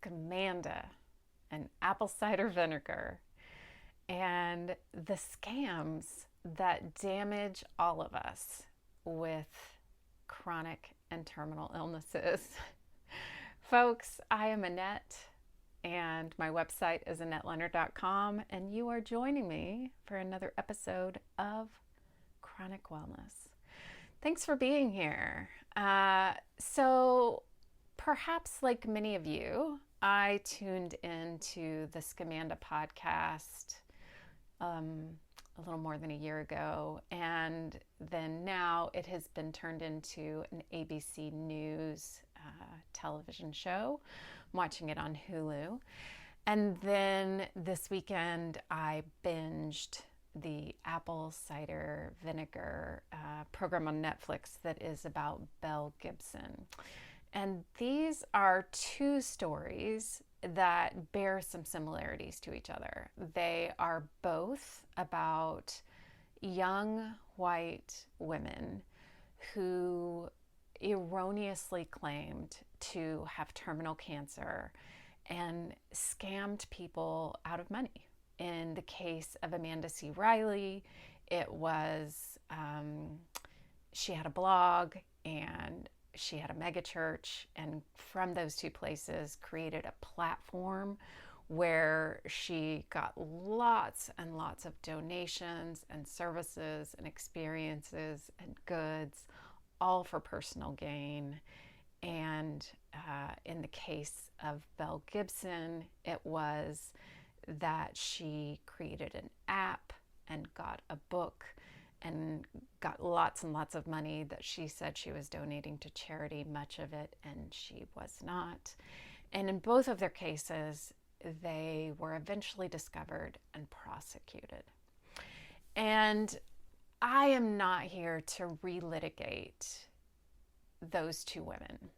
Scamanda and apple cider vinegar and the scams that damage all of us with chronic and terminal illnesses. Folks, I am Annette, and my website is AnnetteLeonard.com, and you are joining me for another episode of Chronic Wellness. Thanks for being here. So perhaps like many of you, I tuned into the Scamanda podcast a little more than a year ago, and then now it has been turned into an ABC News television show. I'm watching it on Hulu. And then this weekend I binged the apple cider vinegar program on Netflix that is about Mel Gibson. And these are two stories that bear some similarities to each other. They are both about young white women who erroneously claimed to have terminal cancer and scammed people out of money. In the case of Amanda C. Riley, it was she had a blog and she had a megachurch, and from those two places created a platform where she got lots and lots of donations and services and experiences and goods, all for personal gain. And in the case of Mel Gibson, it was that she created an app and got a book and got lots and lots of money that she said she was donating to charity, much of it, and she was not. And in both of their cases, they were eventually discovered and prosecuted. And I am not here to relitigate those two women.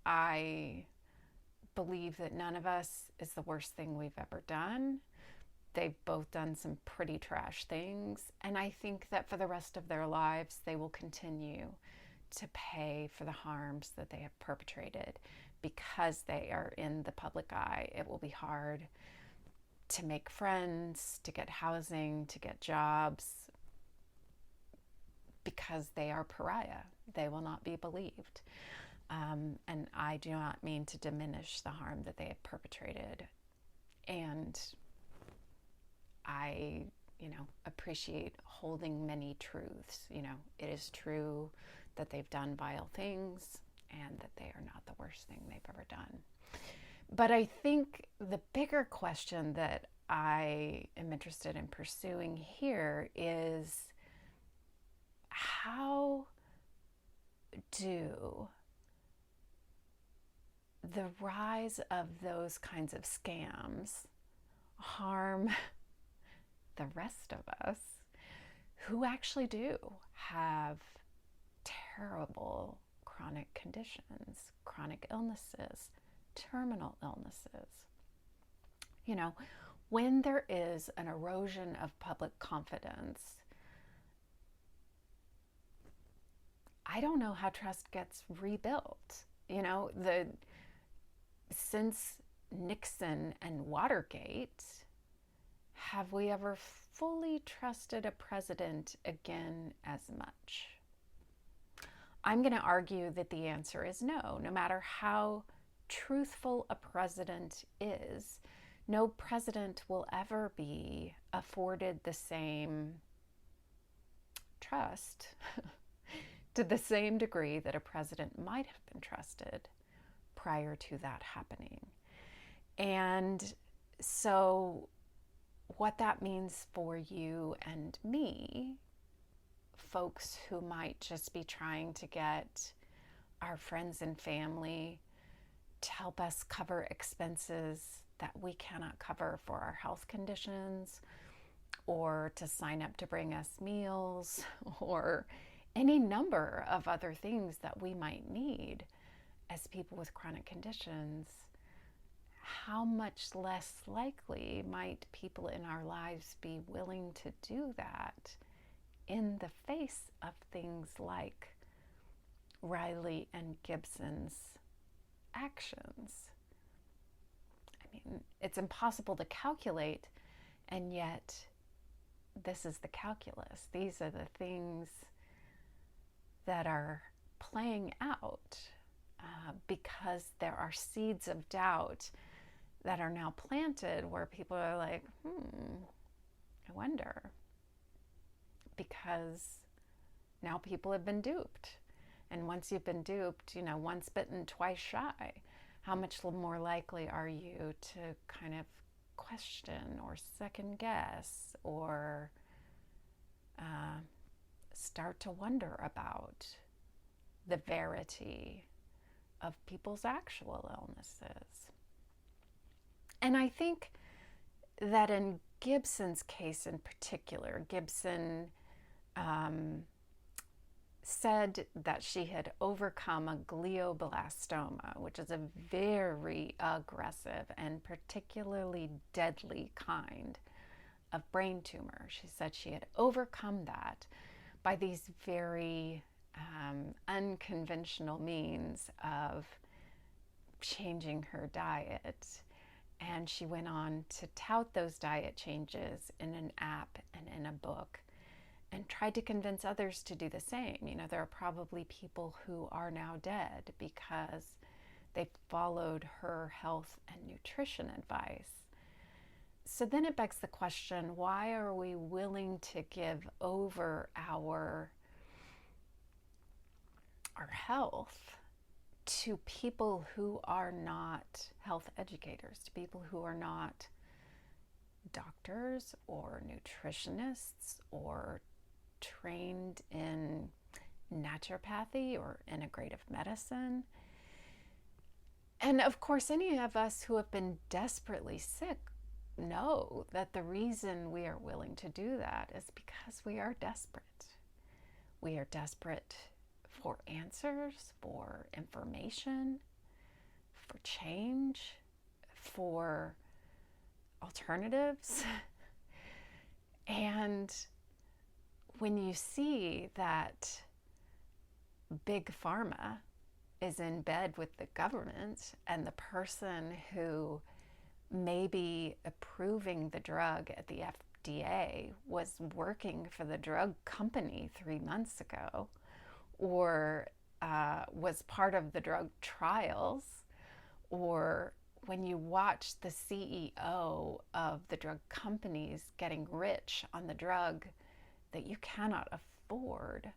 I believe that none of us is the worst thing we've ever done. They've both done some pretty trash things, and I think that for the rest of their lives, they will continue to pay for the harms that they have perpetrated because they are in the public eye. It will be hard to make friends, to get housing, to get jobs, because they are pariah. They will not be believed. And I do not mean to diminish the harm that they have perpetrated. And I, appreciate holding many truths. It is true that they've done vile things and that they are not the worst thing they've ever done. But I think the bigger question that I am interested in pursuing here is, how do the rise of those kinds of scams harm the rest of us who actually do have terrible chronic conditions, chronic illnesses, terminal illnesses? When there is an erosion of public confidence, I don't know how trust gets rebuilt. Since Nixon and Watergate, have we ever fully trusted a president again as much? I'm going to argue that the answer is no. No matter how truthful a president is, no president will ever be afforded the same trust to the same degree that a president might have been trusted prior to that happening. And so what that means for you and me, folks who might just be trying to get our friends and family to help us cover expenses that we cannot cover for our health conditions, or to sign up to bring us meals, or any number of other things that we might need as people with chronic conditions, how much less likely might people in our lives be willing to do that in the face of things like Riley and Gibson's actions? It's impossible to calculate, and yet this is the calculus. These are the things that are playing out because there are seeds of doubt that are now planted where people are like, I wonder. Because now people have been duped. And once you've been duped, once bitten, twice shy. How much more likely are you to kind of question or second guess or start to wonder about the verity of people's actual illnesses? And I think that in Gibson's case in particular, Gibson said that she had overcome a glioblastoma, which is a very aggressive and particularly deadly kind of brain tumor. She said she had overcome that by these very unconventional means of changing her diet. And she went on to tout those diet changes in an app and in a book and tried to convince others to do the same. There are probably people who are now dead because they followed her health and nutrition advice. So then it begs the question, why are we willing to give over our health to people who are not health educators, to people who are not doctors or nutritionists or trained in naturopathy or integrative medicine? And of course, any of us who have been desperately sick know that the reason we are willing to do that is because we are desperate. We are desperate for answers, for information, for change, for alternatives. And when you see that big pharma is in bed with the government and the person who may be approving the drug at the FDA was working for the drug company 3 months ago, or was part of the drug trials, or when you watch the CEO of the drug companies getting rich on the drug that you cannot afford,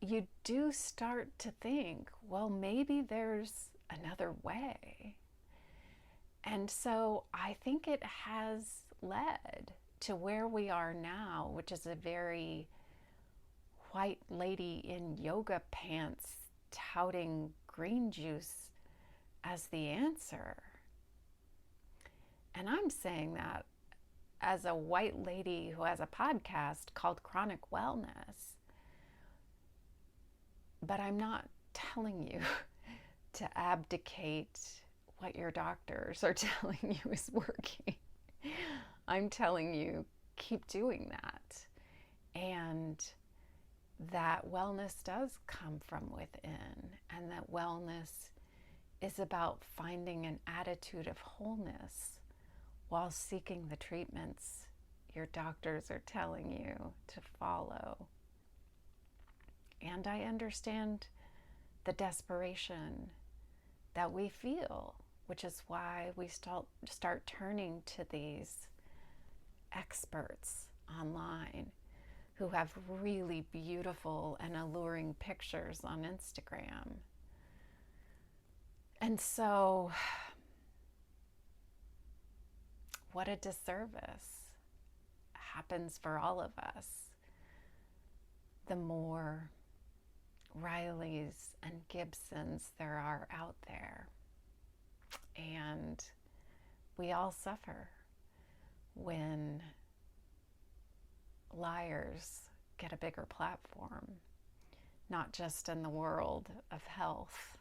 you do start to think, well, maybe there's another way. And so I think it has led to where we are now, which is a very white lady in yoga pants touting green juice as the answer. And I'm saying that as a white lady who has a podcast called Chronic Wellness. But I'm not telling you to abdicate what your doctors are telling you is working. I'm telling you, keep doing that. And that wellness does come from within, and that wellness is about finding an attitude of wholeness while seeking the treatments your doctors are telling you to follow. And I understand the desperation that we feel, which is why we start turning to these experts online who have really beautiful and alluring pictures on Instagram. And so, what a disservice happens for all of us the more Rileys and Gibsons there are out there. And we all suffer when liars get a bigger platform, not just in the world of health,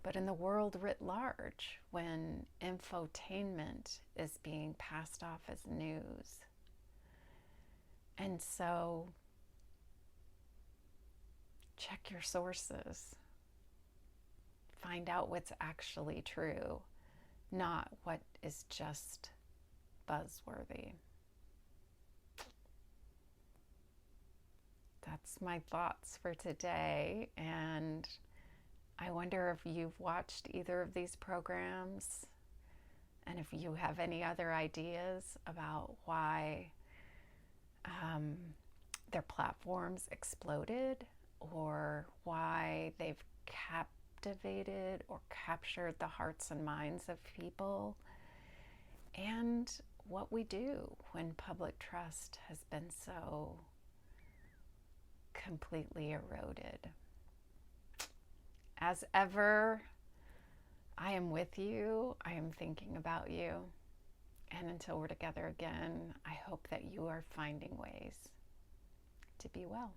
but in the world writ large, when infotainment is being passed off as news. And so, check your sources. Find find out what's actually true, not what is just buzzworthy. That's my thoughts for today, and I wonder if you've watched either of these programs and if you have any other ideas about why their platforms exploded, or why they've captivated or captured the hearts and minds of people, and what we do when public trust has been so completely eroded. As ever, I am with you. I am thinking about you. And until we're together again, I hope that you are finding ways to be well.